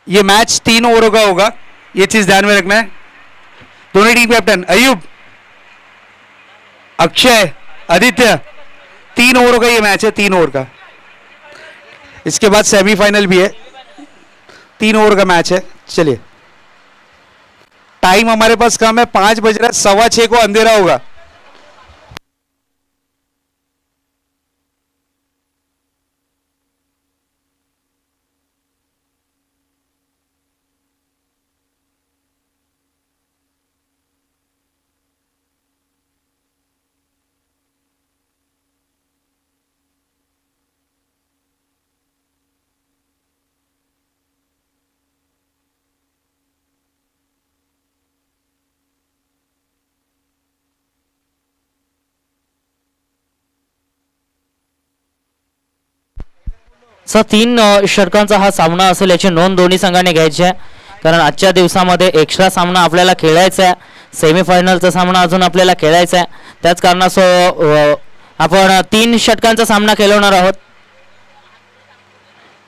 ये मैच 3 ओवरों का होगा, ये चीज ध्यान में रखना है। दोनों टीम कैप्टन अयूब, अक्षय, आदित्य, 3 ओवरों का ये मैच है, 3 ओवर का। इसके बाद सेमीफाइनल भी है, 3 ओवर का मैच है। चलिए, टाइम हमारे पास कम है, 5 बज रहा है, 6:15 को अंधेरा होगा। सर 3 षटकांचा हा सामना असेल याची नोंद दोन्ही संघाने घ्यायची आहे, कारण आजच्या दिवसामध्ये एक्स्ट्रा सामना आपल्याला खेळायचा आहे, सेमीफायनलचा सामना अजून आपल्याला खेळायचा आहे। त्याच कारणासह आपण 3 षटकांचा सामना खेळवणार आहोत,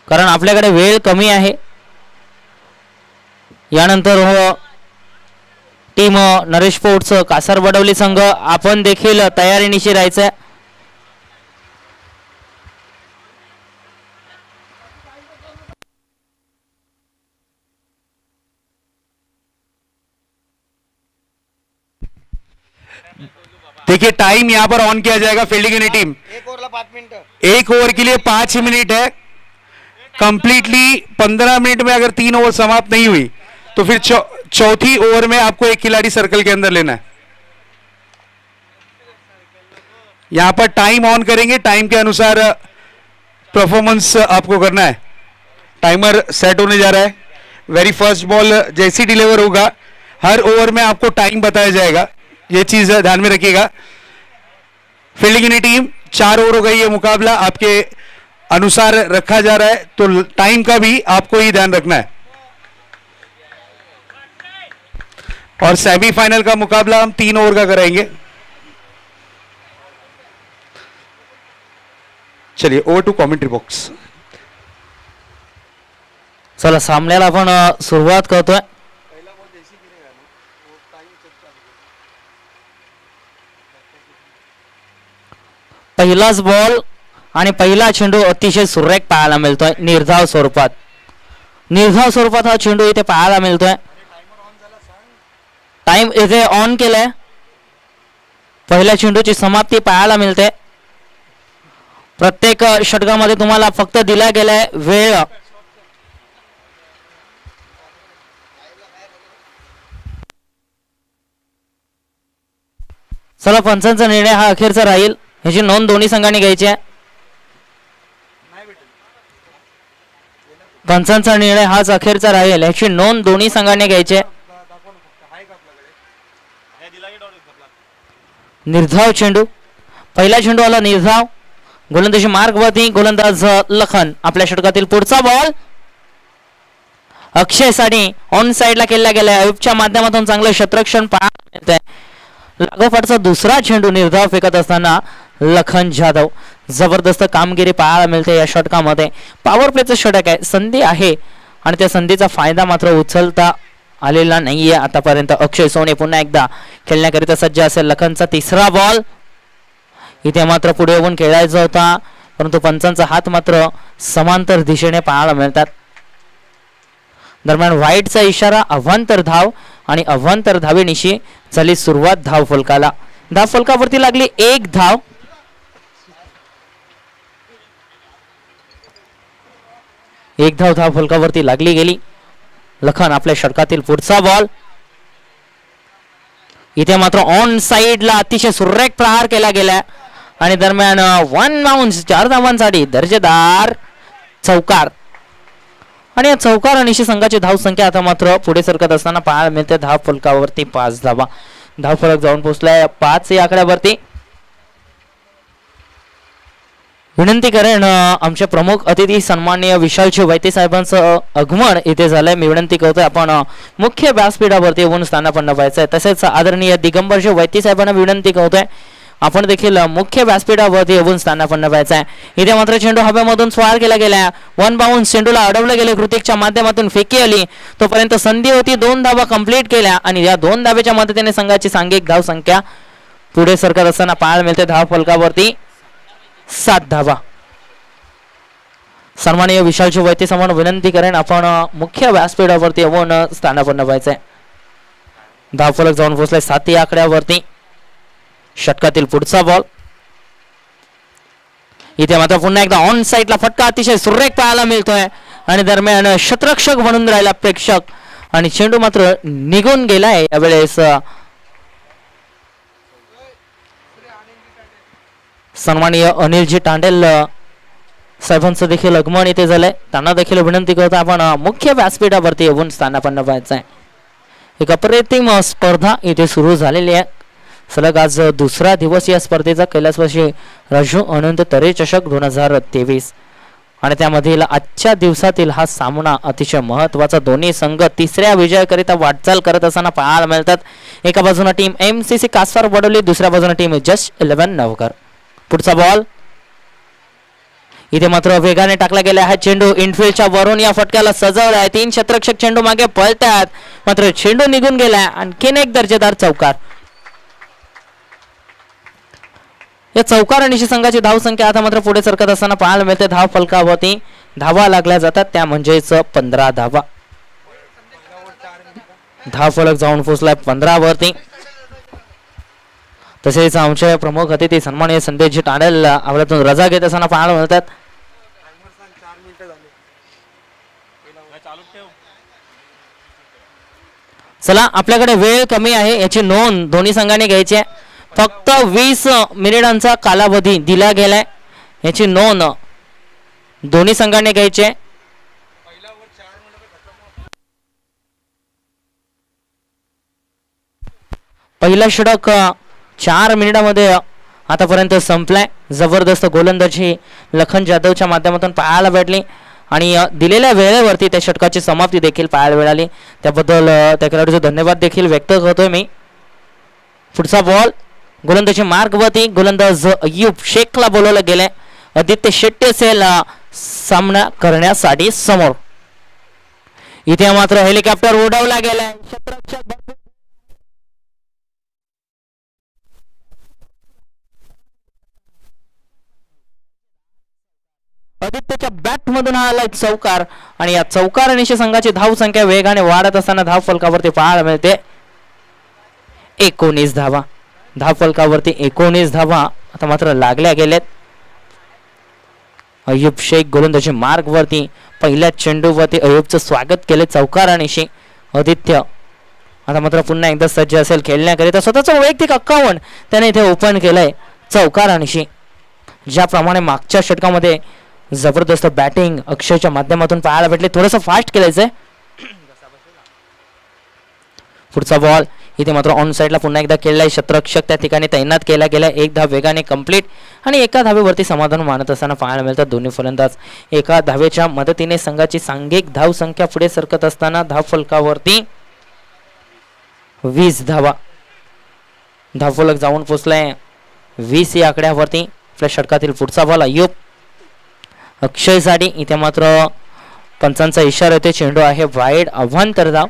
कारण आपल्याकडे वेळ कमी आहे। यानंतर टीम नरेश स्पोर्ट्स कासार बडवली संघ आपण देखील तयारीनिशी राहायचं आहे। देखिए टाइम यहां पर ऑन किया जाएगा। Fielding unit team 1 over 5 minute, 1 over के लिए 5 मिनट है। कंप्लीटली 15 मिनट में अगर 3 ओवर समाप्त नहीं हुई तो फिर चौथी ओवर में आपको एक खिलाड़ी सर्कल के अंदर लेना है। यहां पर टाइम ऑन करेंगे, टाइम के अनुसार परफॉर्मेंस आपको करना है। टाइमर सेट होने जा रहा है। वेरी फर्स्ट बॉल जैसी डिलीवर होगा हर ओवर में आपको टाइम बताया जाएगा, ये चीज ध्यान में रखिएगा। फील्डिंग यूनिट टीम 4 ओवरों का ये मुकाबला आपके अनुसार रखा जा रहा है, तो टाइम का भी आपको ही ध्यान रखना है। और सेमीफाइनल का मुकाबला हम 3 ओवर का कराएंगे। चलिए ओवर टू कमेंट्री बॉक्स। चला सामन्याला आपण सुरुवात करतोय। पहिलाच बॉल आणि पहिला चेंडू अतिशय सुरेख पाहायला मिळतोय निर्धाव स्वरूपात। निर्धाव स्वरूपात हा चेंडू इथे पाहायला मिळतोय। टाइम इथे ऑन केलाय। पहिल्या चेंडूची समाप्ती पाहायला मिळते। प्रत्येक षटकामध्ये तुम्हाला फक्त दिला गेलाय वेळ। चला पंचांचा निर्णय हा अखेरचा राहील, ह्याची नोंद दोन्ही संघांनी घ्यायची आहे। पंचांचा निर्णय हाच अखेरचा राहील, ह्याची नोंद दोन्ही संघांनी घ्यायची आहे। निर्धाव चेंडू, पहिला चेंडू आला निर्धाव, गोलंदाजी मार्गवरती, गोलंदाज लखन। आपल्या षटकातील पुढचा बॉल अक्षय साठी ऑन साइडला केला गेलाय। अयुबच्या माध्यमातून चांगलं क्षेत्ररक्षण पाहायला मिळतंय। लागोपाठचा दुसरा चेंडू निर्धाव फेकत असताना लखन जाधव जबरदस्त कामगिरी पाहायला मिळते या षटकामध्ये। पॉवर प्लेचं षटक आहे, संधी आहे आणि त्या संधीचा फायदा मात्र उचलता आलेला नाहीये आतापर्यंत। अक्षय सोने पुन्हा एकदा खेळण्याकरिता सज्ज असेल। लखनचा तिसरा बॉल इथे मात्र पुढे येऊन खेळायचा होता, परंतु पंचांचा हात मात्र समांतर दिशेने पाहायला मिळतात। दरम्यान व्हाईटचा इशारा, अवांतर धाव आणि अवांतर धावेनिशी झाली सुरुवात धाव फलकाला। धाव फलकावरती लागली 1 धाव। एक धाव धाव फलकावरती लागली गेली। लखन आपल्या षटकातील पुढचा बॉल इथे मात्र ऑन साइडला अतिशय सुरेख प्रहार केला गेला आणि दरम्यान 1 बाउन्स 4 धावांसाठी दर्जेदार चौकार। आणि या चौकार आणि संघाची धाव संख्या आता मात्र पुढे सरकत असताना पाहायला मिळते। धाव फलकावरती 5 धावा। धाव फलक जाऊन पोहोचलाय 5 या आकड्यावरती। विनंती करेन आमचे प्रमुख अतिथी सन्माननीय विशालजी वैते साहेबांचं आगमन इथे झालंय। मी विनंती करतोय आपण मुख्य व्यासपीठावरती येऊन स्थानापन्न व्हायचंय। तसेच आदरणीय दिगंबरजी वैते साहेबांना विनंती करतोय आपण देखील मुख्य व्यासपीठावरती येऊन स्थानापन्न व्हायचं आहे. इथे मात्र चेंडू हवेमधून स्वार केला गेला. वन बाउन्स चेंडूला अडवलं गेले. कृतिकच्या माध्यमातून फेकी आली. तोपर्यंत संधी होती. 2 धावा कंप्लीट केल्या आणि या 2 धावेच्या मदतीने संघाची सांघिक धाव संख्या पुढे सरकत असताना पाहायला मिळते. धाव फलकावरती 7 धावा. सन्माननीय विशालजी वैते समोर विनंती करेन आपण मुख्य व्यासपीठावरती येऊन स्थानापन्न व्हायचंय. धाव फलक जाऊन पोहोचलाय 7 या आकड्यावरती. षटकातील पुढचा बॉल. इथे मात्र पुन्हा एकदा ऑन साइडला फटका अतिशय सुरेख पाहायला मिळतोय आणि दरम्यान क्षेत्ररक्षक म्हणून राहिला प्रेक्षक आणि चेंडू मात्र निघून गेलाय. यावेळेस सन्माननीय अनिलजी तांडेल साहेबांचं देखील आगमन इथे झालंय. त्यांना देखील विनंती करतो आपण मुख्य व्यासपीठावरती येऊन स्थानापन्न व्हायचं आहे. एक अप्रतिम स्पर्धा इथे सुरू झालेली आहे. सलग आज दुसरा दिवस या स्पर्धेचा कैलासवासी राजू अनंत तरे चषक 2023 आणि त्यामधील आजच्या दिवसातील हा सामना अतिशय महत्वाचा. दोन्ही संघ तिसऱ्या विजयाकरिता वाटचाल करत असताना पाहायला मिळतात. एका बाजूने टीम MCC कासवार वडोली, दुसऱ्या बाजूने टीम जस्ट 11 नवघर. पुढचा बॉल. इथे मात्र वेगाने टाकला गेला हा चेंडू इनफिल्डच्या वरून या फटक्याला सजवलाय. 3 क्षेत्ररक्षक चेंडू मागे पळतात मात्र चेंडू निघून गेलाय. आणखीन एक दर्जेदार चौकार. या चौकार आणि संघाची धाव संख्या आता मात्र पुढे सरकत असताना पाहायला मिळते. धाव फलकावरती धावा लागल्या जातात त्या म्हणजेच 15 धावा. धाव फलक जाऊन पोहोचलाय 15 वरती. तसेच आमचे प्रमुख अतिथी सन्माननीय संदेशजी तांडेल आपल्यातून रजा घेत असताना पाहायला मिळतात. चला आपल्याकडे वेळ कमी आहे याची नोंद दोन्ही संघाने घ्यायची आहे. फक्त 20 मिनिटांचा कालावधी दिला गेलाय याची नोंद दोन्ही संघाने घ्यायची आहे. पहिला षटक 4 मिनिटांमध्ये आतापर्यंत संपलाय. जबरदस्त गोलंदाजी लखन जाधवच्या माध्यमातून पाहायला भेटली आणि दिलेल्या वेळेवरती त्या षटकाची समाप्ती देखील पाहायला मिळाली. त्याबद्दल त्या खेळाडूचे धन्यवाद देखील व्यक्त करतोय मी. पुढचा बॉल. गोलंदाजी मार्गवरती. गोलंदाज अय्यूब शेखला बोलवलं गेलंय. आदित्य शेट्टी असेल सामना करण्यासाठी समोर. इथे मात्र हेलिकॉप्टर उडवला गेलाय. आदित्यच्या बॅट मधून आला चौकार आणि या चौकार निशी संघाची धाव संख्या वेगाने वाढत असताना धाव फलकावरती पाहायला मिळते 19 धावा. धाव फलकावरती 19 धावा आता मात्र लागल्या गेल्यात. अय्यूब शेख गोलंदाजी मार्ग वरती. पहिल्या चेंडूवरती अय्यूबचं स्वागत केले चौकारानिशी. आदित्य आता मात्र पुन्हा एकदा सज्ज असेल खेळण्याकरिता. स्वतःचं वैयक्तिक 51 त्याने इथे ओपन केलंय चौकारानिशी. ज्याप्रमाणे मागच्या षटकामध्ये जबरदस्त बॅटिंग अक्षयच्या माध्यमातून पाहायला भेटले. थोडंसं फास्ट केलायचंय. पुढचा बॉल. इथे मात्र ऑन साइडला पुन्हा एकदा खेळलाय. क्षेत्ररक्षक त्या ठिकाणी तैनात केला गेला. एक धाव वेगाने कंप्लीट आणि एका धावेवरती समाधान मानत असताना पाहायला मिळतात दोन्ही फलंदाज. एका धावेच्या मदतीने संघाची सांघिक धाव संख्या पुढे सरकत असताना धाव फलकावरती 20 धावा. धाव फलक जाऊन पोहोचलाय 20 या आकड्यावरती. आपल्या षटकातील पुढचा बॉल अय्यूब अक्षयसाठी. इथे मात्र पंचांचा इशारा येते. चेंडू आहे वाईड. अवांतर धाव.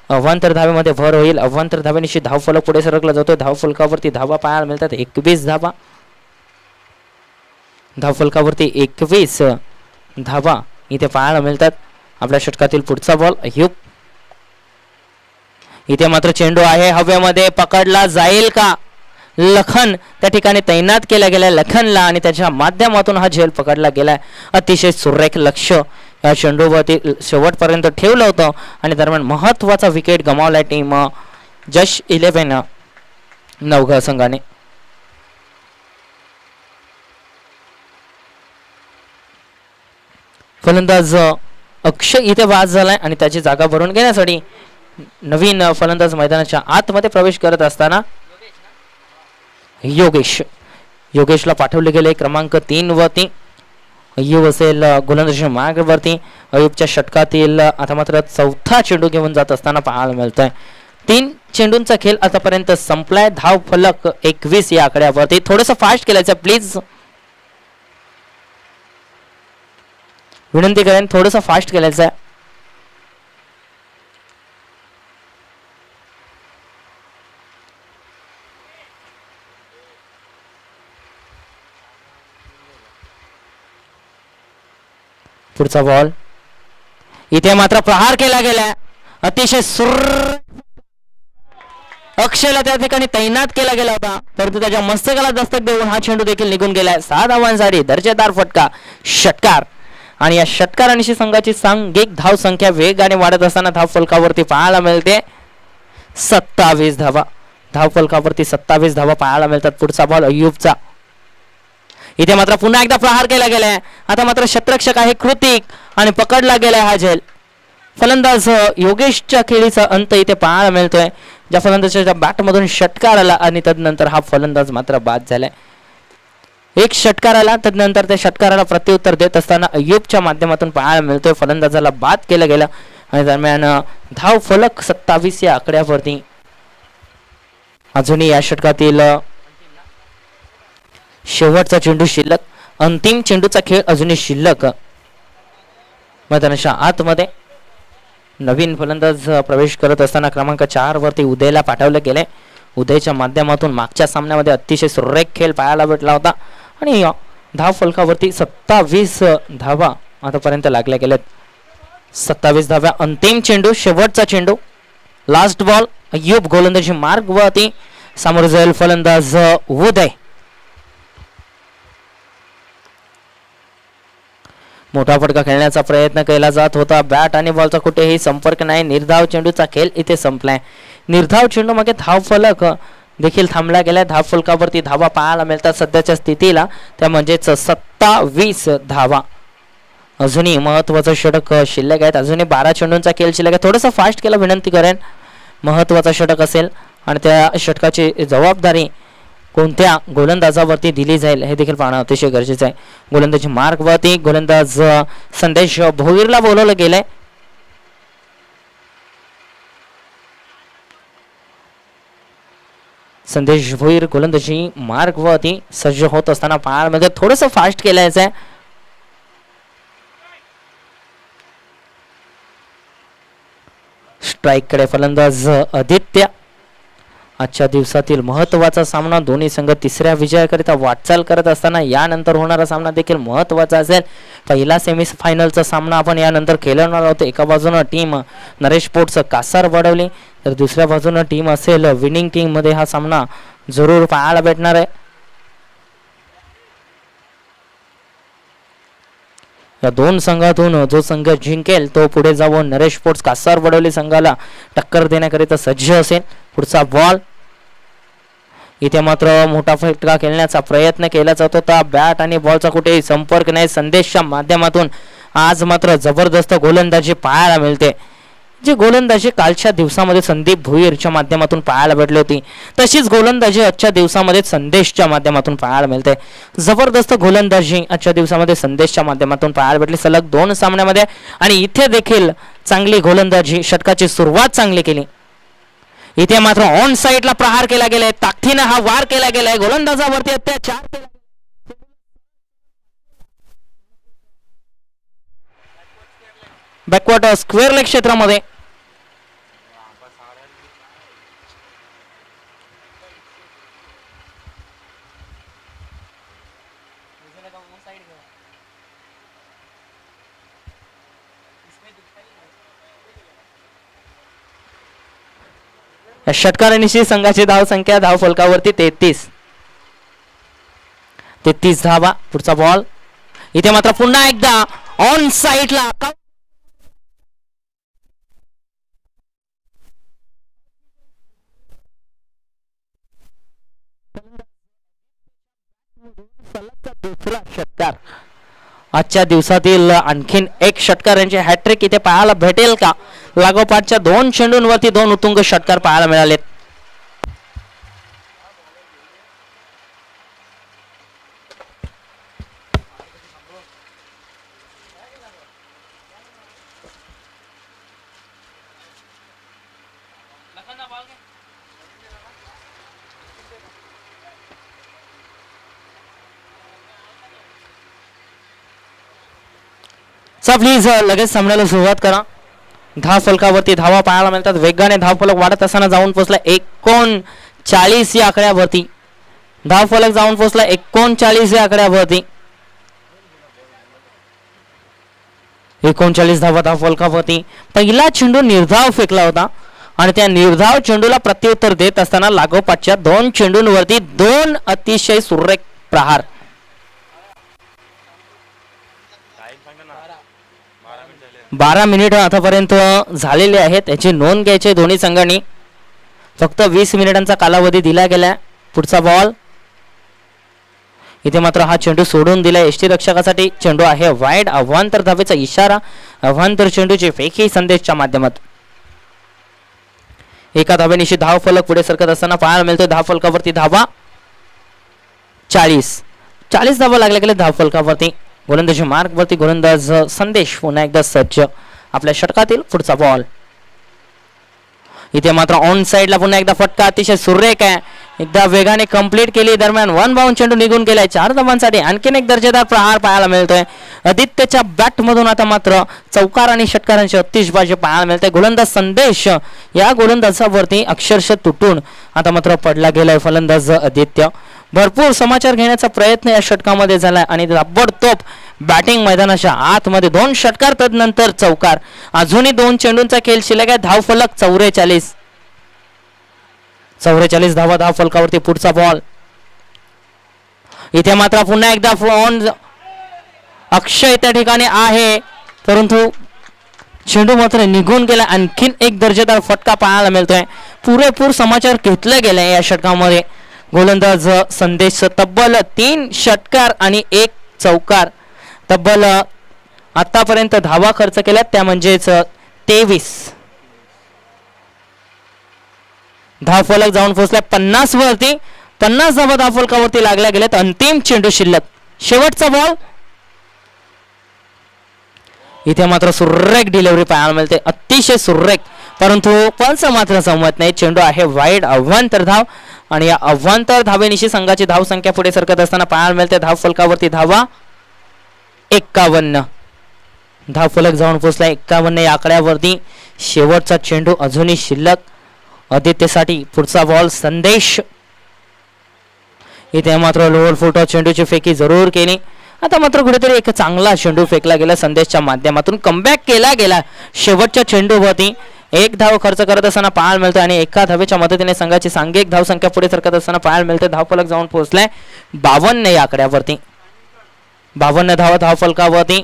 अवांतर धावेमध्ये भर होईल. अवांतर धावेनिशी धाव फलक पुढे सरकला जातो. धाव फलकावरती धावा पाहायला मिळतात 21 धावा. धाव फलकावरती 21 धावा इथे पाहायला मिळतात. आपल्या षटकातील पुढचा बॉल अय्यूब. इथे मात्र चेंडू आहे हवेमध्ये. पकडला जाईल का? लखन त्या ठिकाणी तैनात केला गेलाय लखनला आणि त्याच्या माध्यमातून हा झेल पकडला गेलाय. अतिशय सुरेख लक्ष या चेंडूवरती शेवटपर्यंत ठेवलं होतं आणि दरम्यान महत्वाचा विकेट गमावलाय टीम जस्ट 11 नवघर संघाने. फलंदाज अक्षय इथे बाद झालाय आणि त्याची जागा भरून घेण्यासाठी नवीन फलंदाज मैदानाच्या आतमध्ये प्रवेश करत असताना योगेशला पाठवले गेले क्रमांक 3 वरती. अय्यूब असेल गोलंदाजी मार्गावरती. अय्यूबच्या षटकातील आता मात्र चौथा चेंडू घेऊन जात असताना पाहायला मिळतोय. 3 चेंडूंचा खेळ आतापर्यंत संपलाय. धाव फलक 21 या आकड्यावरती. थोडंसं फास्ट केलायचं प्लीज, विनंती करेन, थोडंसं फास्ट केलायचं आहे. पुढचा बॉल, इथे मात्र प्रहार केला गेलाय. अतिशय अक्षयला त्या ठिकाणी तैनात केला गेला होता, परंतु त्याच्या मस्तकाला दस्तक देऊन हा चेंडू देखील निघून गेलाय. 6 धावांसाठी दर्जेदार फटका, षटकार. आणि या षटकारांशी संघाची सांघिक धाव संख्या वेगाने वाढत असताना धाव फलकावरती पाहायला मिळते 27 धावा. धाव फलकावरती 27 धावा पाहायला मिळतात. पुढचा बॉल अय्यूबचा, इथे मात्र पुन्हा एकदा प्रहार केला गेलाय. आता मात्र शतरक्षक आहे कृतिक आणि पकडला गेलाय हा झेल. फलंदाज योगेशच्या खेळीचा अंत इथे पाहायला मिळतोय, ज्या फलंदाजाच्या बॅटमधून षटकार आला आणि तदनंतर हा फलंदाज मात्र बाद झालाय. एक षटकार आला, तदनंतर त्या षटकाराला प्रत्युत्तर देत असताना अय्यूबच्या माध्यमातून पाहायला मिळतोय फलंदाजाला बाद केलं गेलं. आणि दरम्यान धाव फलक 27 या आकड्यावरती. अजूनही या षटकातील शेवटचा चेंडू शिल्लक, अंतिम चेंडूचा खेळ अजूनही शिल्लक. मैदानाच्या आतमध्ये नवीन फलंदाज प्रवेश करत असताना क्रमांक 4 वरती उदयला पाठवलं गेले. उदयच्या माध्यमातून मागच्या सामन्यामध्ये अतिशय सुरेख खेळ पाहायला भेटला होता आणि धाव फलकावरती 27 धावा आतापर्यंत लागल्या गेल्यात. 27 धाव्या, अंतिम चेंडू, शेवटचा चेंडू, लास्ट बॉल. अय्यूब गोलंदाजी मार्ग वरती, समोर जाईल फलंदाज उदय. मोठा फटका खेळण्याचा प्रयत्न केला जात होता. बॅट आणि बॉलचा कुठेही संपर्क नाही. निर्धाव चेंडूचा खेळ इथे संपलाय. निर्धाव चेंडू मागे धाव फलक देखील थांबला गेलाय. धाव फलकावरती धावा पाहायला मिळतात सध्याच्या स्थितीला, त्या म्हणजेच 27 धावा. अजूनही महत्वाचं षटक शिल्लक आहेत. अजूनही 12 चेंडूंचा खेळ शिल्लक आहे. थोडंसं फास्ट केलं विनंती करेन. महत्वाचा षटक असेल आणि त्या षटकाची जबाबदारी कोणत्या गोलंदाजावरती दिली जाईल हे देखील पाहणं अतिशय गरजेचं आहे. गोलंदाजी मार्गवरती गोलंदाज संदेश भोईरला बोलवलं गेलंय. संदेश भोईर गोलंदाजी मार्गवरती सज्ज होत असताना पाहायला थोडंसं फास्ट केलायचं आहे. स्ट्राईक कडे फलंदाज आदित्य. आजच्या दिवसातील महत्वाचा सामना, दोन्ही संघ तिसऱ्या विजयाकरिता वाटचाल करत असताना यानंतर होणारा सामना देखील महत्वाचा असेल. पहिला सेमीफायनलचा सामना आपण यानंतर खेळवणार आहोत. एका बाजूनं टीम नरेश स्पोर्ट्स कासार वडवली, तर दुसऱ्या बाजूनं टीम असेल विनिंग टीम मध्ये हा सामना जरूर पाहायला भेटणार आहे. या दोन संघातून जो संघ जिंकेल तो पुढे जाऊन नरेश स्पोर्ट्स कासार वडवली संघाला टक्कर देण्याकरिता सज्ज असेल. पुढचा बॉल, इथे मात्र मोठा फटका खेळण्याचा प्रयत्न केला जात होता. बॅट आणि बॉलचा कुठेही संपर्क नाही. संदेशच्या माध्यमातून आज मात्र जबरदस्त गोलंदाजी पाहायला मिळते. जी गोलंदाजी कालच्या दिवसामध्ये संदीप भुईरच्या माध्यमातून पाहायला भेटली होती, तशीच गोलंदाजी आजच्या दिवसामध्ये संदेशच्या माध्यमातून पाहायला मिळते. जबरदस्त गोलंदाजी आजच्या दिवसामध्ये संदेशच्या माध्यमातून पाहायला भेटली सलग 2 सामन्यामध्ये. आणि इथे देखील चांगली गोलंदाजी, षटकाची सुरुवात चांगली केली. इथे मात्र ऑन साइडला प्रहार केला गेलाय, ताकदीने हा वार केला गेलाय, गोलंदाजावरती अत्याचार केला. बॅकवर्ड स्क्वेअर लेग क्षेत्रामध्ये षटकारांशी संघाची धाव संख्या धाव फलकावरती 33 धावा. पुढचा बॉल, इथे मात्र पुन्हा एकदा ऑन साइडला दुसरा षटकार. आजच्या दिवसातील आणखीन एक षटकारांचे हॅट्रिक इथे पाहायला भेटेल का? लागोपाठच्या 2 चेंडूंवरती 2 उत्तुंग षटकार पाहायला मिळालेत. चा प्लीज लगेच सामन्याला सुरुवात करा. धाव फलकावरती धावा पाहायला मिळतात. वेगाने धाव फलक वाढत असताना जाऊन पोहोचला 39 या आकड्यावरती. धाव फलक जाऊन पोहोचला 39 या आकड्यावरती. 39 धावा धाव फलकावरती. पहिला चेंडू निर्धाव फेकला होता आणि त्या निर्धाव चेंडूला प्रत्युत्तर देत असताना लागोपाठच्या 2 चेंडूंवरती 2 अतिशय सुरेख प्रहार. 12 मिनिट आतापर्यंत झालेले आहेत. याची नोंद घ्यायची दोन्ही संघांनी. फक्त 20 मिनिटांचा कालावधी दिला गेला. पुढचा बॉल इथे मात्र हा चेंडू सोडून दिला एसटी रक्षकासाठी. चेंडू आहे वाईड. अवांतर धावेचा इशारा. अवांतर चेंडूची फेकी संदेशच्या माध्यमातून. एका धावेनिशी धाव फलक पुढे सरकत असताना पाहायला मिळतोय. धाव फलकावरती धावा 40 धावा लागल्या गेल्या धाव फलकावरती. गोलंदाजी मार्गवरती गोलंदाज संदेश पुन्हा एकदा सज्ज. आपल्या षटकातील पुढचा बॉल इथे मात्र ऑन साइडला पुन्हा एकदा फटका अतिशय सुरेख आहे. एकदा वेगाने कंप्लीट केली. दरम्यान 1 बाउंड चेंडू निघून गेलाय. 4 धावांसाठी आणखीन एक दर्जेदार प्रहार पाहायला मिळतोय. आदित्यच्या बॅट मधून आता मात्र चौकार आणि षटकारांची अतिशबाजी पाहायला मिळते. गोलंदाज संदेश या गोलंदाजावरती अक्षरशः तुटून आता मात्र पडला गेलाय फलंदाज आदित्य. भरपूर समाचार घेण्याचा प्रयत्न या षटकामध्ये झालाय आणि ताबडतोब बॅटिंग मैदानाच्या आतमध्ये 2 षटकार तदनंतर चौकार. अजूनही 2 चेंडूंचा खेळ शिल्लक आहे. धाव फलक 44 धावा धाव फलकावरती. पुढचा बॉल इथे मात्र पुन्हा एकदा ऑन अक्षय त्या ठिकाणी आहे परंतु चेंडू मात्र निघून गेला. आणखीन एक दर्जेदार फटका पाहायला मिळतोय. पुरेपूर समाचार घेतले गेले या षटकामध्ये. गोलंदाज संदेश तब्बल 3 षटकार आणि 1 चौकार. तब्बल आतापर्यंत धावा खर्च केल्या त्या म्हणजेच 23. धाव फलक जाऊन पोहोचल्या 50 वरती. 50 धावा धाव फलकावरती लागल्या गेल्यात. अंतिम चेंडू शिल्लक. शेवटचा बॉल इथे मात्र सुरेख डिलिव्हरी पाहायला मिळते. अतिशय सुरेख परंतु पंच मात्र जमत नाही. चेंडू आहे वाईड. अव्वांतर धाव आणि या अव्वांतर धावेनिशी संघाची धाव संख्या पुढे सरकत असताना पाहायला मिळते. धाव फलकावरती धावा 51. धाव फलक जाऊन पोहोचला 51 या आकड्यावरती. शेवटचा चेंडू अजूनही शिल्लक आदित्यसाठी. पुढचा बॉल संदेश इथे मात्र लोअर फुट चेंडूची फेकी जरूर केली. आता मात्र कुठेतरी एक चांगला चेंडू फेकला गेला संदेशच्या माध्यमातून. कमबॅक केला गेला शेवटच्या चेंडूवरती. 1 धाव खर्च करत असताना पाहायला मिळते आणि एका धावेच्या मदतीने संघाची सांघिक धाव संख्या पुढे सरकत असताना पाहायला मिळते. धाव फलक जाऊन पोहोचलाय 52 या आकड्यावरती. 52 धावा धाव फलकावरती.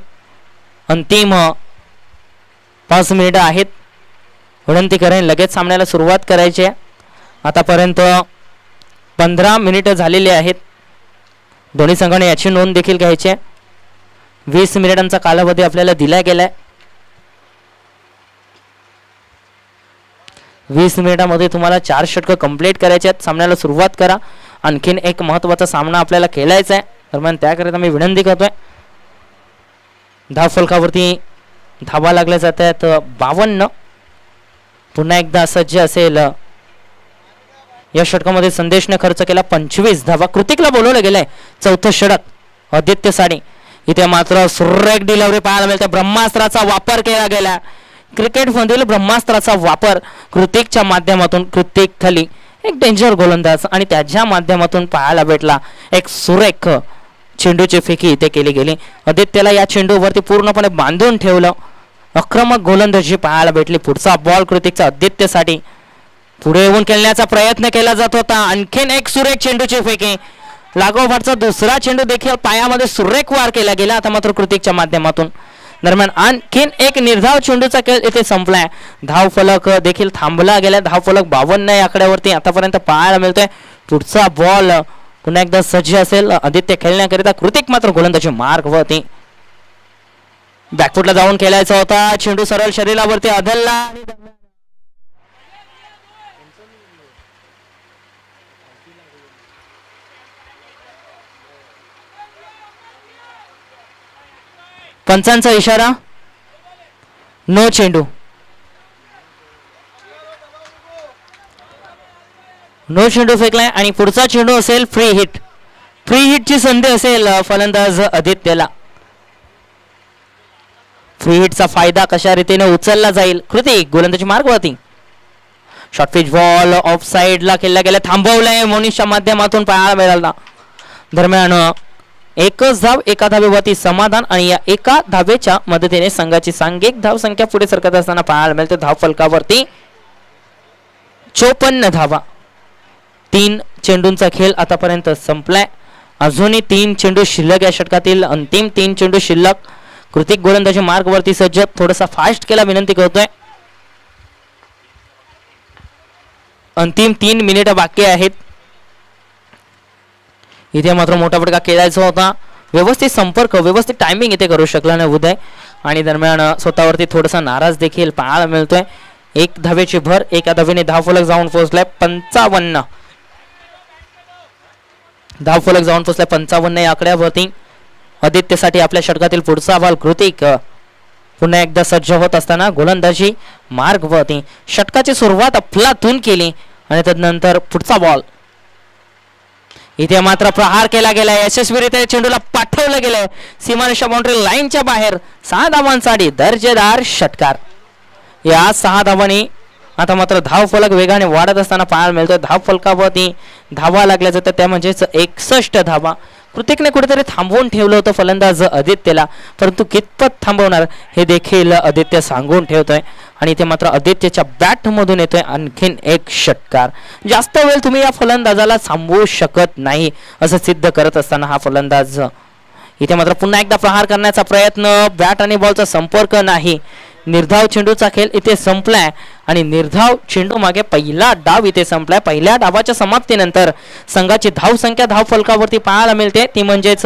अंतिम 5 मिनिटं आहेत. विनंती करेन लगेच सामन्याला सुरुवात करायची आहे. आतापर्यंत 15 मिनिटं झालेली आहेत. दोन्ही संघाने याची नोंद देखील घ्यायची आहे. 20 मिनिटांचा कालावधी आपल्याला दिला गेलाय. 20 मिनिटांमध्ये तुम्हाला 4 षटकं कंप्लीट करायचे आहेत. सामन्याला सुरुवात करा. आणखीन एक महत्त्वाचा सामना आपल्याला खेळायचा आहे. दरम्यान त्याकरिता मी विनंती करतोय. धाव फलकावरती धावा लागल्या जात आहेत 52. पुन्हा एकदा सज्ज असेल. या षटकामध्ये संदेशने खर्च केला 25 धावा. कृतिकला बोलवलं गेलंय 4थं षटक आदित्य साडी. इथे मात्र सुरेख डिलिव्हरी पाहायला मिळते. ब्रह्मास्त्राचा वापर केला गेला. क्रिकेटमधील ब्रह्मास्त्राचा वापर कृतिकच्या माध्यमातून. कृतिक खाली एक डेंजर गोलंदाज आणि त्याच्या माध्यमातून पाहायला भेटला एक सुरेख चेंडूची फेकी इथे केली गेली. आदित्यला या चेंडूवरती पूर्णपणे बांधून ठेवलं. आक्रमक गोलंदाजी पाहायला भेटली. पुढचा बॉल कृतिकचा आदित्यसाठी. पुढे येऊन खेळण्याचा प्रयत्न केला जात होता. आणखीन एक सुरेख चेंडूची फेकी. लागोपाठचा दुसरा चेंडू देखील पायामध्ये सुरेख वार केला गेला आता मात्र कृतिकच्या माध्यमातून. दरम्यान आणखीन एक निर्धाव चेंडूचा खेळ इथे संपलाय. धाव फलक देखील थांबला गेला. धाव फलक 52 या आकड्यावरती आतापर्यंत पाहायला मिळतोय. पुढचा बॉल पुन्हा एकदा सज्ज असेल आदित्य खेळण्याकरिता. कृतिक मात्र गोलंदाजी मार्गवरती. बॅकफुटला जाऊन खेळायचा होता. चेंडू सरळ शरीरावरती आदळला आणि 5 इशारा. नो चेंडू. नो चेंडू फेकलाय आणि पुढचा चेंडू असेल फ्री हिट. फ्री हिटची संधी असेल फलंदाज आदित्यला. फ्री हिटचा फायदा कशा रीतीने उचलला जाईल. कृतिक गोलंदाजी मार्गवरती. शॉर्ट पिच बॉल ऑफ साइडला खेळला गेला, थांबवलाय मोनिशच्या माध्यमातून पाहायला मिळाला. दरम्यान एकच धाव एका धावेवरती समाधान आणि या एका धावेच्या मदतीने संघाची सांघिक धाव संख्या पुढे सरकत असताना पाहायला मिळते. धाव फलकावरती 54 धावा. 3 चेंडूंचा खेळ आतापर्यंत संपलाय. अजूनही 3 चेंडू शिल्लक. या षटकातील अंतिम 3 चेंडू शिल्लक. कृतिक गोलंदाजी मार्गवरती सज्ज. थोडासा फास्ट केला विनंती करतोय. अंतिम 3 मिनिटं बाकी आहेत. इथे मात्र मोठा फटका खेळायचा होता. व्यवस्थित संपर्क व्यवस्थित टायमिंग इथे करू शकला नाही उदय. आणि दरम्यान स्वतःवरती थोडासा नाराज देखील पाहायला मिळतोय. 1 धावेची भर. एका धावेने धावफलक जाऊन पोहोचलाय 55. धावफलक जाऊन पोहोचलाय 55 या आकड्यावरती. आदित्यसाठी आपल्या षटकातील पुढचा बॉल. कृतिक पुन्हा एकदा सज्ज होत असताना गोलंदाजी मार्गवरती. षटकाची सुरुवात अफलातून केली आणि त्यानंतर पुढचा बॉल. इथे मात्र प्रहार केला गेला. यशस्वीरित्या चेंडूला पाठवलं गेलंय सीमारेषा बाउंड्री लाईनच्या बाहेर. 6 धावांसाठी दर्जेदार षटकार. या 6 धावांनी आता मात्र धाव फलक वेगाने वाढत असताना पाहायला मिळतोय. धाव फलकावरती धावा लागल्या जातात त्या म्हणजेच 61 धावा. कृतिकने कुठेतरी थांबवून ठेवलं होतं फलंदाज आदित्यला, परंतु कितपत थांबवणार हे देखील आदित्य सांगून ठेवतोय. आणि ते मात्र आदित्यच्या बॅट मधून येतोय आणखीन एक षटकार. जास्त वेळ तुम्ही या फलंदाजाला थांबवू शकत नाही असं सिद्ध करत असताना हा फलंदाज इथे मात्र पुन्हा एकदा प्रहार करण्याचा प्रयत्न. बॅट आणि बॉलचा संपर्क नाही. निर्धाव चेंडूचा खेळ इथे संपलाय आणि निर्धाव चेंडू मागे पहिला डाव इथे संपलाय. पहिल्या डावाच्या समाप्तीनंतर संघाची धाव संख्या धाव फलकावरती पाहायला मिळते ती म्हणजेच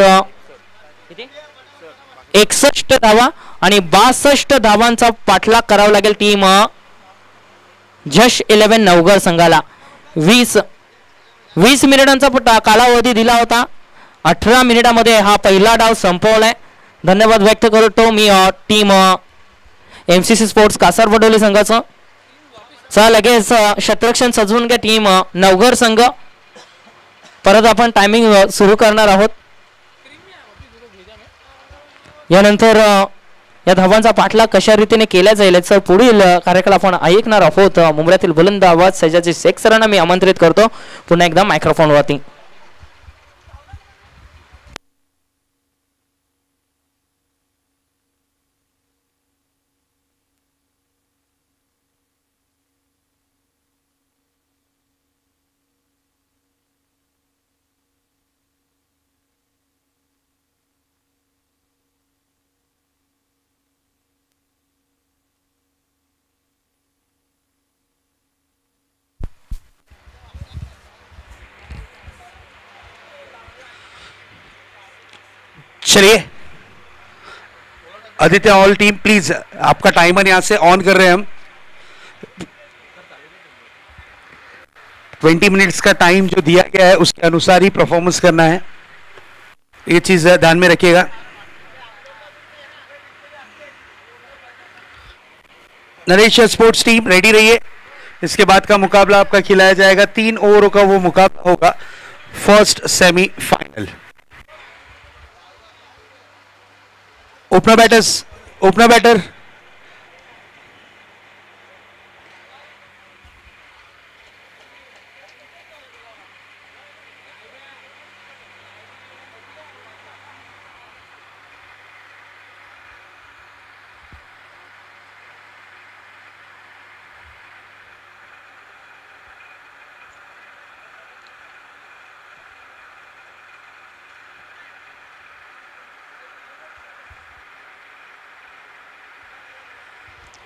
61 धावा आणि 62 धावांचा पाठलाग करावा लागेल टीम जश 11 नवघर संघाला. 20 मिनिटांचा कालावधी दिला होता. 18 मिनिटांमध्ये हा पहिला डाव संपवलाय. धन्यवाद व्यक्त करतो मी team MCC sports Kasar Vadoli संघाचं. चला लगेच क्षेत्ररक्षण सजवून घ्या टीम नवघर संघ. परत आपण टायमिंग सुरू करणार आहोत. यानंतर या धावांचा पाठलाग कशा रीतीने केला जाईल सर पुढील कार्यक्रम आपण ऐकणार आहोत. मुंबईतील बुलंद आवाज सैजाजी शेख सरांना मी आमंत्रित करतो पुन्हा एकदा मायक्रोफोनवरती. चलिए आदित्य ऑल टीम प्लीज आपका टाइमर यहां से ऑन कर रहे हैं हम. 20 मिनट्स का टाइम जो दिया गया है उसके अनुसार ही परफॉर्मेंस करना है. ये चीज ध्यान में रखिएगा. नरेश स्पोर्ट्स टीम रेडी रहिए. इसके बाद का मुकाबला आपका खिलाया जाएगा. 3 ओवरों का वो मुकाबला होगा first semifinal. Opener batter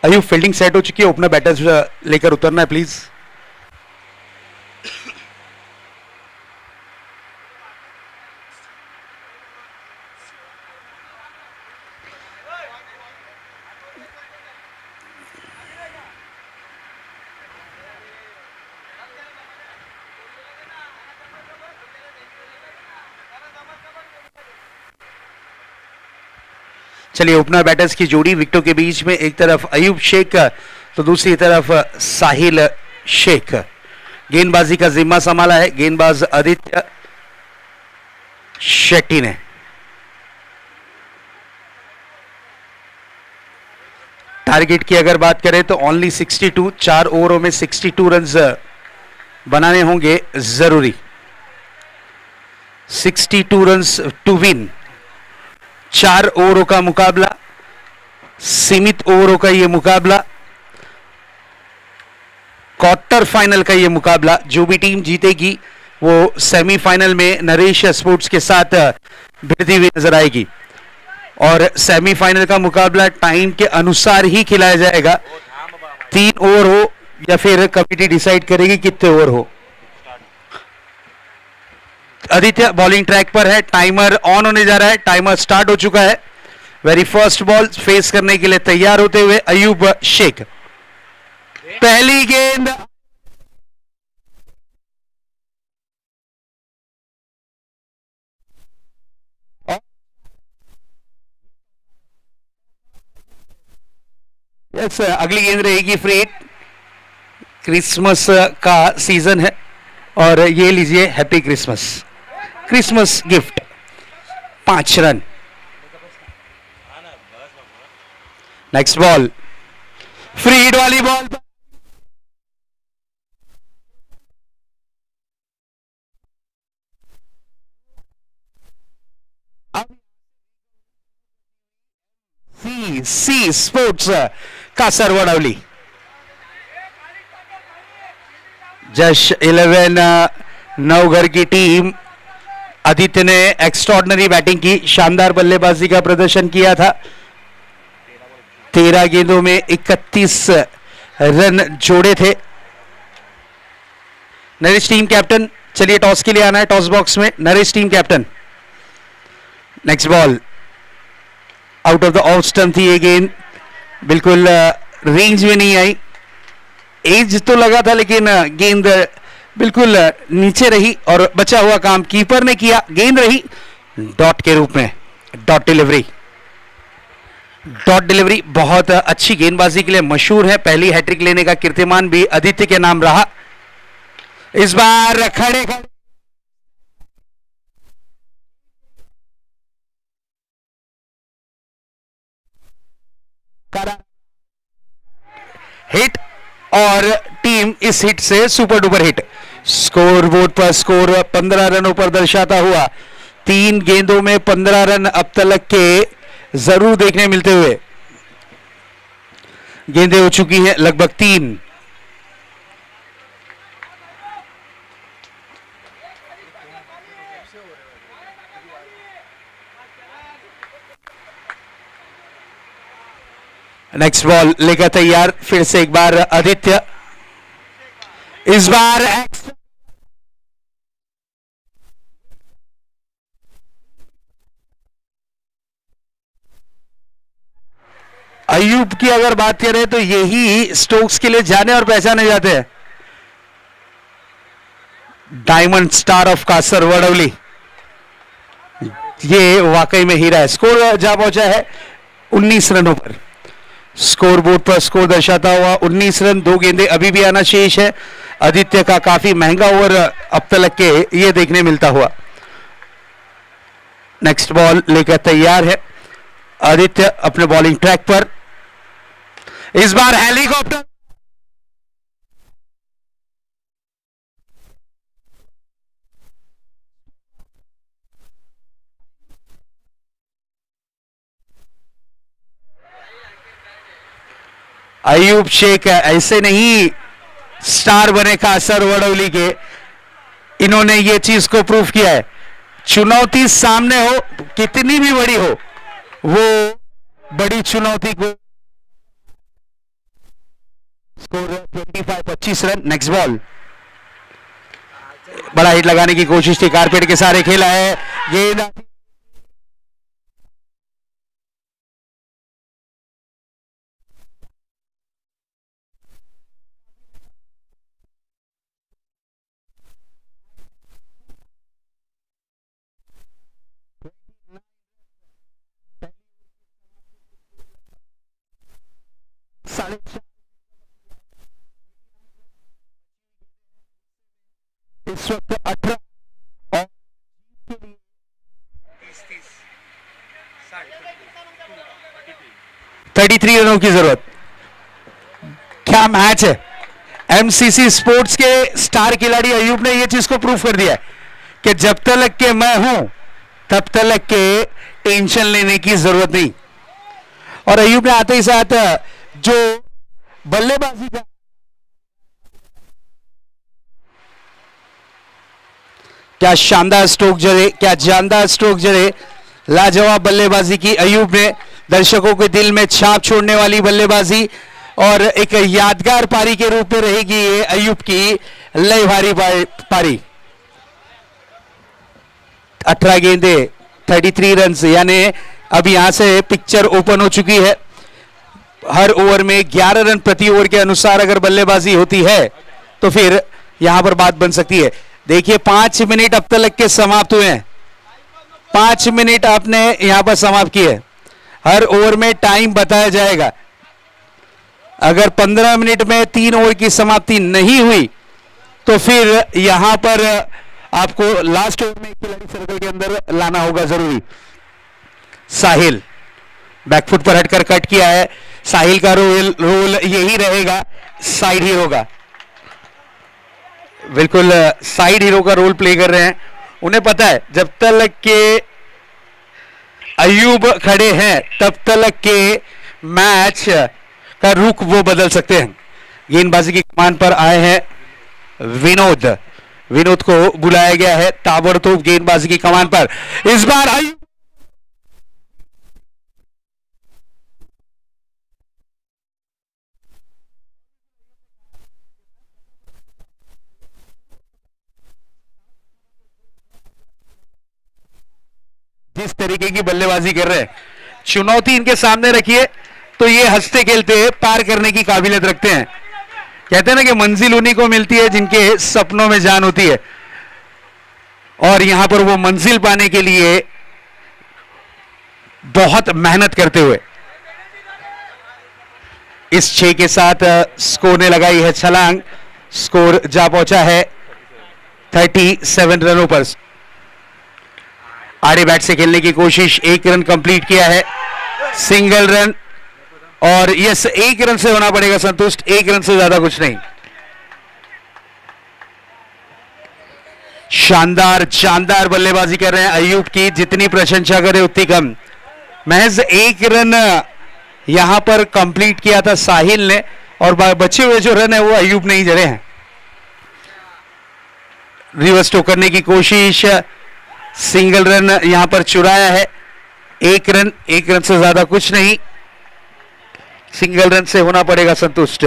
Ayub fielding set हो चुकी है. ओपनर बैटर्स लेकर उतरना है प्लीज. चलिए ओपनर बैटर्स की जोड़ी विकेटों के बीच में एक तरफ अयूब शेख तो दूसरी तरफ साहिल शेख. गेंदबाजी का जिम्मा संभाला है गेंदबाज आदित्य शेट्टी ने. टारगेट की अगर बात करें तो ओनली 62, 4 ओवरों में 62 रन बनाने होंगे जरूरी। 62 रन्स टू विन। 4 ओवरों का मुकाबला, सीमित ओवरों का यह मुकाबला, क्वार्टर फाइनल का यह मुकाबला। जो भी टीम जीतेगी वो सेमीफाइनल में नरेश स्पोर्ट्स के साथ भिड़ती हुई नजर आएगी। और सेमीफाइनल का मुकाबला टाइम के अनुसार ही खिलाया जाएगा। 3 ओवर हो या फिर कमेटी डिसाइड करेगी कितने ओवर हो। आदित्य बॉलिंग ट्रैक पर है, टाइमर ऑन होने जा रहा है, टाइमर स्टार्ट हो चुका है। वेरी फर्स्ट बॉल फेस करने के लिए तैयार होते हुए अयूब शेख। पहली गेंद यस, अगली गेंद रहेगी फ्री हिट। क्रिसमस का सीजन है और ये लीजिए happy Christmas, Christmas gift. 5 run. Next ball free hit वाली बॉल पर सी स्पोर्ट्स कासर वडौली। जश 11 नवघर की टीम। आदित्य ने एक्स्ट्रॉर्डिनरी बैटिंग की, शानदार बल्लेबाजी का प्रदर्शन किया था। 13 गेंदों में 31 रन जोड़े थे। नरेश टीम कैप्टन, चलिए टॉस के लिए आना है टॉस बॉक्स में। Naresh team captain. Next ball out of the off stump थी ये गेंद, बिल्कुल रेंज में नहीं आई। एज तो लगा था लेकिन गेंद बिल्कुल नीचे रही और बचा हुआ काम कीपर ने किया। गेंद रही डॉट के रूप में, डॉट डिलीवरी। डॉट डिलीवरी बहुत अच्छी गेंदबाजी के लिए मशहूर है। पहली हैट्रिक लेने का कीर्तिमान भी आदित्य के नाम रहा। इस बार खड़े खड़े हिट और टीम इस हिट से super duper hit. Score board पर स्कोर 15 रनों पर दर्शाता हुआ 3 गेंदों में 15 रन अब तक के जरूर देखने मिलते हुए। गेंदें हो चुकी हैं लगभग 3। नेक्स्ट बॉल लेकर तैयार, फिर से एक बार आदित्य। इस बार अयूब की अगर बात करें तो यही स्टोक्स के लिए जाने और पहचाने जाते हैं। डायमंड स्टार ऑफ कासर वडौली, ये वाकई में हीरा है। स्कोर जा पहुंचा है 19 रनों पर। स्कोर बोर्ड पर स्कोर दर्शाता हुआ 19 रन। 2 गेंदें अभी भी आना शेष है। आदित्य का काफी महंगा ओवर अब तक के ये देखने मिलता हुआ। नेक्स्ट बॉल लेकर तैयार है आदित्य अपने बॉलिंग ट्रैक पर। इस बार हेलीकॉप्टर अयूब शेख ऐसे नहीं स्टार बने कासर वडौली के, इन्होंने ये चीज को प्रूव किया है। चुनौती सामने हो, कितनी भी बड़ी हो, वो बड़ी चुनौती को स्कोर 25 रन। नेक्स्ट बॉल बड़ा हिट लगाने की कोशिश थी, कारपेट के सारे खेला है। गेंद इस वक्त 18 और 33 रनों की जरूरत। क्या मैच है। एमसीसी स्पोर्ट्स के स्टार खिलाड़ी अयूब ने यह चीज को प्रूव कर दिया है कि जब तक के मैं हूं तब तक के टेंशन लेने की जरूरत नहीं। और अयूब ने आते ही साथ जो बल्लेबाजी का क्या शानदार स्ट्रोक जड़े, क्या जानदार स्ट्रोक जड़े, लाजवाब बल्लेबाजी की अयूब ने। दर्शकों के दिल में छाप छोड़ने वाली बल्लेबाजी और एक यादगार पारी के रूप में रहेगी ये अयूब की लय भारी पारी। 18 गेंदे 33 रन, यानी अब यहां से पिक्चर ओपन हो चुकी है। हर ओवर में 11 रन प्रति ओवर के अनुसार अगर बल्लेबाजी होती है तो फिर यहां पर बात बन सकती है। देखिए 5 मिनट अब तक के समाप्त हुए हैं, 5 मिनट आपने यहां पर समाप्त किए। हर ओवर में टाइम बताया जाएगा। अगर 15 मिनट में 3 ओवर की समाप्ति नहीं हुई तो फिर यहां पर आपको लास्ट ओवर में खिलाड़ी सर्कल के अंदर लाना होगा जरूरी। साहिल बैकफुट पर हटकर कट किया है। साहिल का रोल यही रहेगा, साइड हीरो का। बिल्कुल साइड हीरो का रोल प्ले कर रहे हैं। उन्हें पता है जब तक के अयूब खड़े हैं तब तक के मैच का रुख वो बदल सकते हैं। गेंदबाजी की कमान पर आए हैं विनोद। विनोद को बुलाया गया है ताबड़तोड़ गेंदबाजी की कमान पर। इस बार अयूब जिस तरीके की बल्लेबाजी कर रहे हैं, चुनौती इनके सामने रखिए तो ये हंसते खेलते पार करने की काबिलियत रखते हैं। कहते हैं ना कि मंजिल उन्हीं को मिलती है जिनके सपनों में जान होती है, और यहां पर वो मंजिल पाने के लिए बहुत मेहनत करते हुए इस 6 के साथ स्कोर ने लगाई है छलांग। स्कोर जा पहुंचा है 37 रनों पर। आड़े बैट से खेलने की कोशिश, 1 रन कंप्लीट किया है, सिंगल रन। और यस 1 रन से होना पड़ेगा संतुष्ट, 1 रन से ज्यादा कुछ नहीं। शानदार शानदार बल्लेबाजी कर रहे हैं अयूब की, जितनी प्रशंसा करें उतनी कम। महज 1 रन यहां पर कंप्लीट किया था साहिल ने, और बचे हुए जो रन है वो अयूब ने ही जड़े हैं। रिवर्स टो करने की कोशिश, सिंगल रन यहां पर चुराया है। 1 रन, 1 रन से ज्यादा कुछ नहीं, सिंगल रन से होना पड़ेगा संतुष्ट।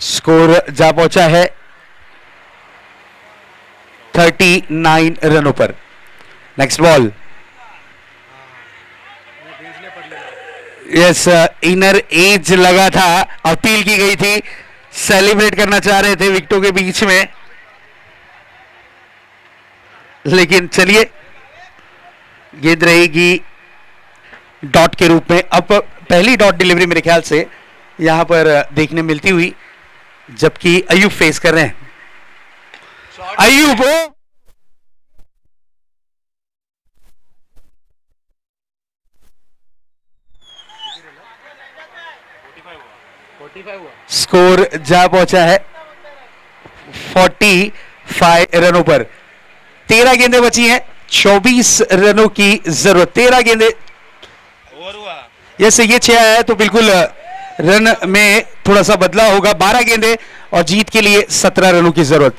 स्कोर जा पहुंचा है 39 रनों पर। Next ball, yes inner as लगा था, अपील की गई थी, सेलिब्रेट करना चाह रहे थे विकेटों के बीच में, लेकिन चलिए गेंद रहेगी डॉट के रूप में। अब पहली डॉट डिलीवरी मेरे ख्याल से यहां पर देखने मिलती हुई, जबकि अयूब फेस कर रहे हैं। अयूब स्कोर जा पहुंचा है 45 रनों पर। 13 गेंदें बची हैं, 24 रनों की जरूरत। 13 गेंदें, यस ये 6 आया है तो बिल्कुल रन में थोड़ा सा बदलाव होगा। 12 गेंदें और जीत के लिए 17 रनों की जरूरत।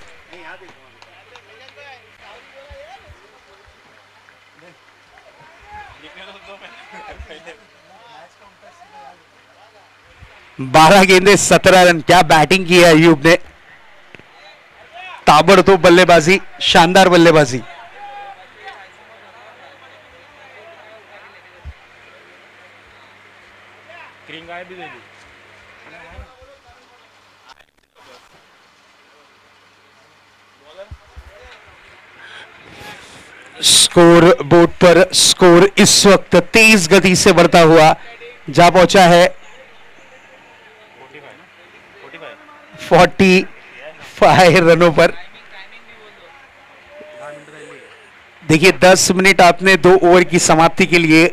बारह गेंदे 17 रन। क्या बैटिंग की है अयूब ने, ताबड़तोड़ बल्लेबाजी, शानदार बल्लेबाजी। स्कोर बोर्ड पर स्कोर इस वक्त तेज गति से बढ़ता हुआ जा पहुंचा है 45 रनों पर। देखिए 10 मिनट आपने 2 ओवर की समाप्ति के लिए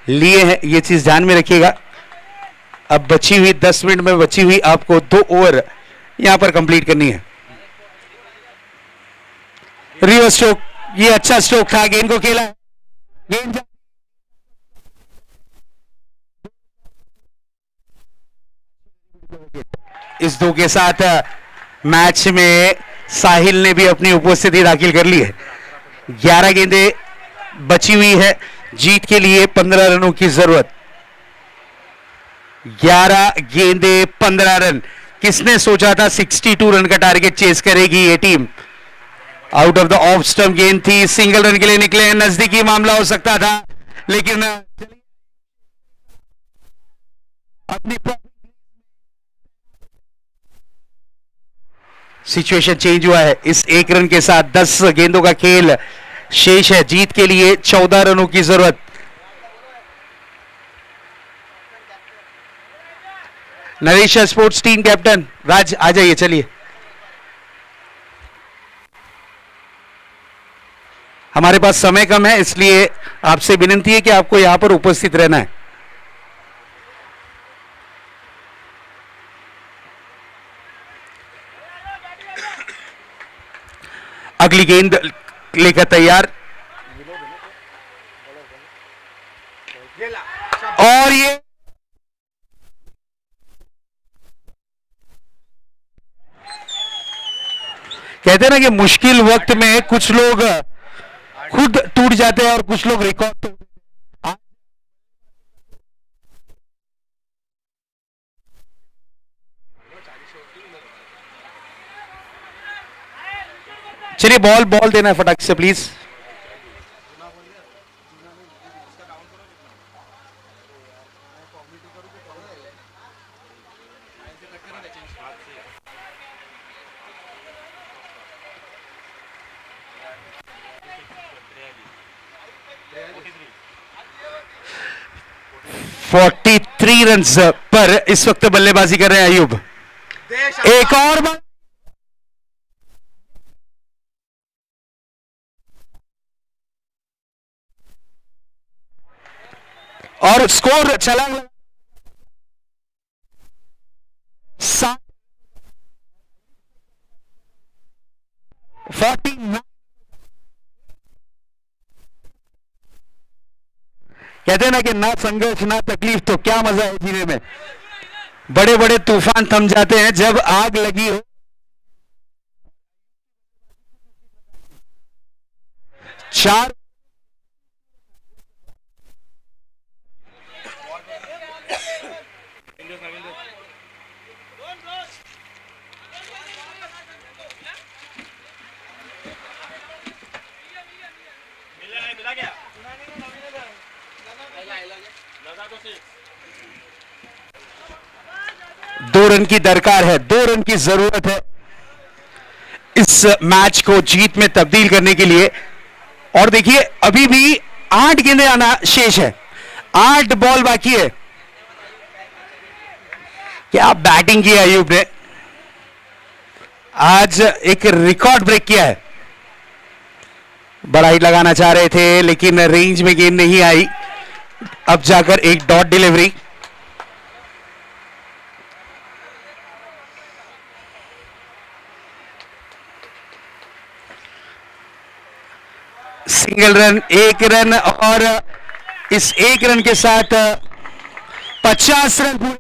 लिए हैं, ये चीज ध्यान में रखिएगा। अब बची हुई 10 मिनट में बची हुई आपको 2 ओवर यहां पर कंप्लीट करनी है। रिवर्स स्ट्रोक, ये अच्छा स्ट्रोक था, गेंद को खेला, गेंद इस 2 के साथ मैच में साहिल ने भी अपनी उपस्थिति दाखिल कर ली है। 11 गेंदें बची हुई है, जीत के लिए 15 रनों की जरूरत। 11 गेंदें 15 रन। किसने सोचा था 62 रन का टारगेट चेस करेगी ये team. Out of the off stump गेंद थी, सिंगल रन के लिए निकले, नजदीकी मामला हो सकता था, लेकिन अपनी सिचुएशन चेंज हुआ है। इस 1 रन के साथ 10 गेंदों का खेल शेष है, जीत के लिए 14 रनों की जरूरत। नरेश स्पोर्ट्स टीम कैप्टन राज आ जाइए, चलिए। हमारे पास समय कम है, इसलिए आपसे विनती है कि आपको यहां पर उपस्थित रहना है। अगली गेंद लेकर तैयार, और ये कहते हैं ना कि मुश्किल वक्त में कुछ लोग खुद टूट जाते हैं और कुछ लोग रिकॉर्ड। चलिए बॉल देना है फटाक से प्लीज। फोर्टी 43 रन पर इस वक्त बल्लेबाजी कर रहे हैं अयूब। एक और बार और स्कोर चला 49। कहते हैं ना कि ना संघर्ष ना तकलीफ तो क्या मजा है जीने में। बड़े बड़े तूफान थम जाते हैं जब आग लगी हो। 4 2 रन की दरकार है, 2 रन की जरूरत है इस मैच को जीत में तब्दील करने के लिए। और देखिए अभी भी 8 गेंदें आना शेष है, 8 बॉल बाकी है। क्या बैटिंग की अयूब ने, आज एक रिकॉर्ड ब्रेक किया है। बड़ा हिट लगाना चाह रहे थे लेकिन रेंज में गेंद नहीं आई। अब जाकर एक dot delivery. Single run, 1 run, और इस 1 रन के साथ 50 रन पूरे।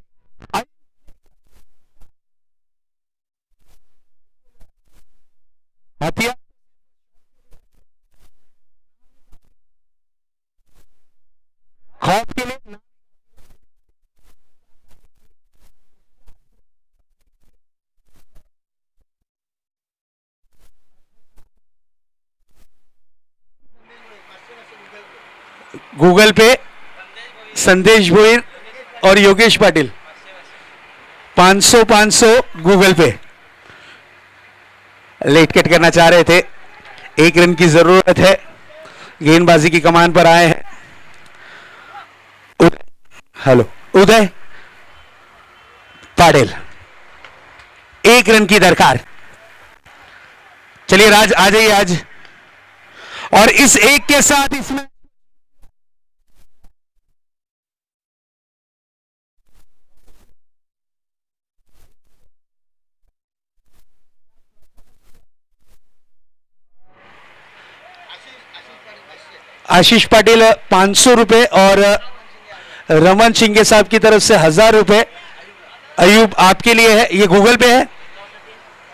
हथिया खौफ के लिए गूगल पे संदेश भोईर और योगेश पाटिल 500 गूगल पे लेट कट करना चाह रहे थे। 1 रन की जरूरत है, गेंदबाजी की कमान पर आए हैं। हेलो उदय पाटिल, 1 रन की दरकार। चलिए राज आ जाइए आज, और इस 1 के साथ इसमें आशीष पाटिल 500 रुपए और रमन शिंगे साहब की तरफ से 1000 रुपए। अयूब आपके लिए है, ये गूगल पे है।